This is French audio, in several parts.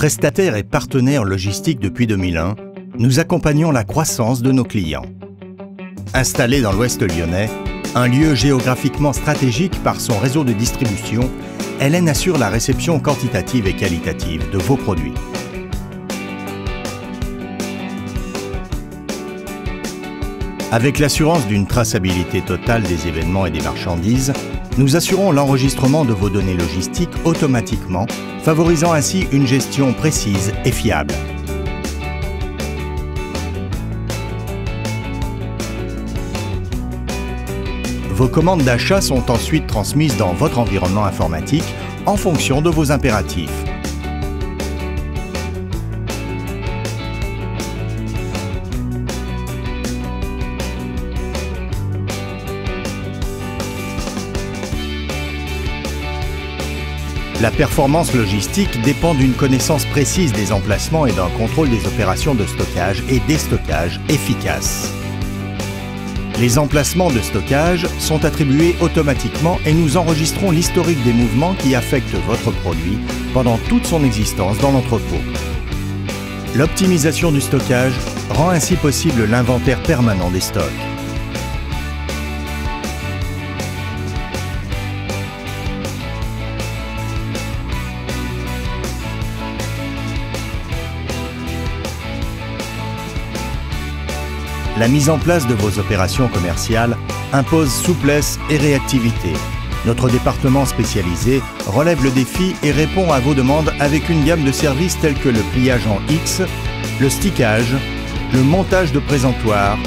Prestataire et partenaire logistique depuis 2001, nous accompagnons la croissance de nos clients. Installé dans l'Ouest lyonnais, un lieu géographiquement stratégique par son réseau de distribution, Hélène assure la réception quantitative et qualitative de vos produits. Avec l'assurance d'une traçabilité totale des événements et des marchandises, nous assurons l'enregistrement de vos données logistiques automatiquement, favorisant ainsi une gestion précise et fiable. Vos commandes d'achat sont ensuite transmises dans votre environnement informatique en fonction de vos impératifs. La performance logistique dépend d'une connaissance précise des emplacements et d'un contrôle des opérations de stockage et déstockage efficace. Les emplacements de stockage sont attribués automatiquement et nous enregistrons l'historique des mouvements qui affectent votre produit pendant toute son existence dans l'entrepôt. L'optimisation du stockage rend ainsi possible l'inventaire permanent des stocks. La mise en place de vos opérations commerciales impose souplesse et réactivité. Notre département spécialisé relève le défi et répond à vos demandes avec une gamme de services tels que le pliage en X, le stickage, le montage de présentoirs,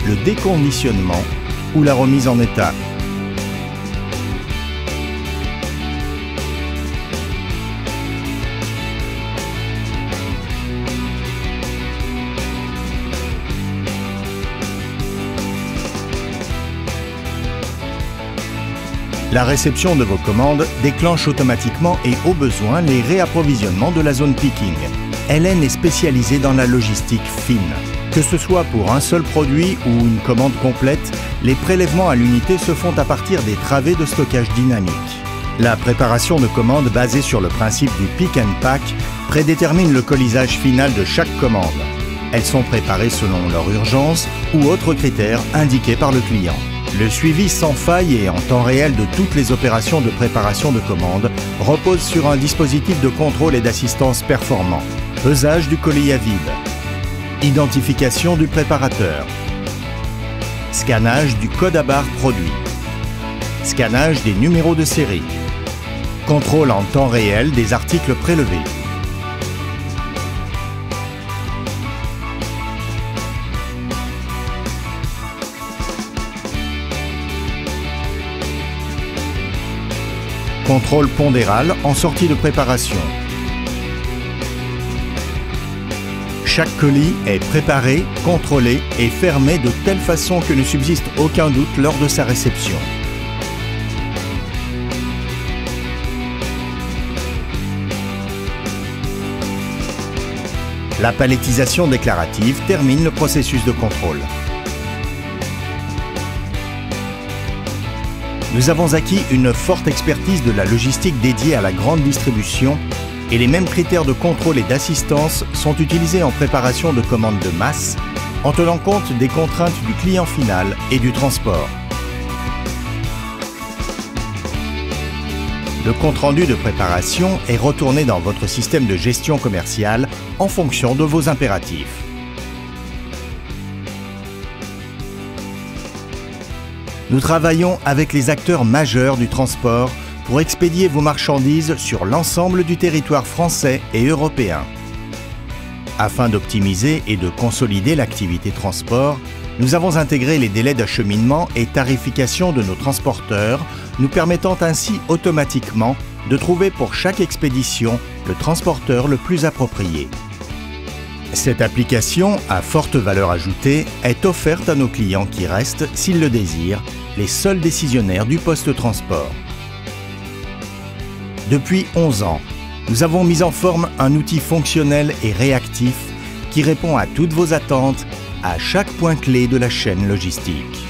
le déconditionnement ou la remise en état. La réception de vos commandes déclenche automatiquement et au besoin les réapprovisionnements de la zone picking. Hélène est spécialisée dans la logistique fine. Que ce soit pour un seul produit ou une commande complète, les prélèvements à l'unité se font à partir des travées de stockage dynamique. La préparation de commandes basée sur le principe du pick and pack prédétermine le colisage final de chaque commande. Elles sont préparées selon leur urgence ou autres critères indiqués par le client. Le suivi sans faille et en temps réel de toutes les opérations de préparation de commande repose sur un dispositif de contrôle et d'assistance performant. Pesage du colis à vide. Identification du préparateur. Scannage du code à barre produit. Scannage des numéros de série. Contrôle en temps réel des articles prélevés. Contrôle pondéral en sortie de préparation. Chaque colis est préparé, contrôlé et fermé de telle façon que ne subsiste aucun doute lors de sa réception. La palettisation déclarative termine le processus de contrôle. Nous avons acquis une forte expertise de la logistique dédiée à la grande distribution et les mêmes critères de contrôle et d'assistance sont utilisés en préparation de commandes de masse en tenant compte des contraintes du client final et du transport. Le compte-rendu de préparation est retourné dans votre système de gestion commerciale en fonction de vos impératifs. Nous travaillons avec les acteurs majeurs du transport pour expédier vos marchandises sur l'ensemble du territoire français et européen. Afin d'optimiser et de consolider l'activité transport, nous avons intégré les délais d'acheminement et tarification de nos transporteurs, nous permettant ainsi automatiquement de trouver pour chaque expédition le transporteur le plus approprié. Cette application à forte valeur ajoutée est offerte à nos clients qui restent, s'ils le désirent, les seuls décisionnaires du poste-transport. Depuis 11 ans, nous avons mis en forme un outil fonctionnel et réactif qui répond à toutes vos attentes à chaque point clé de la chaîne logistique.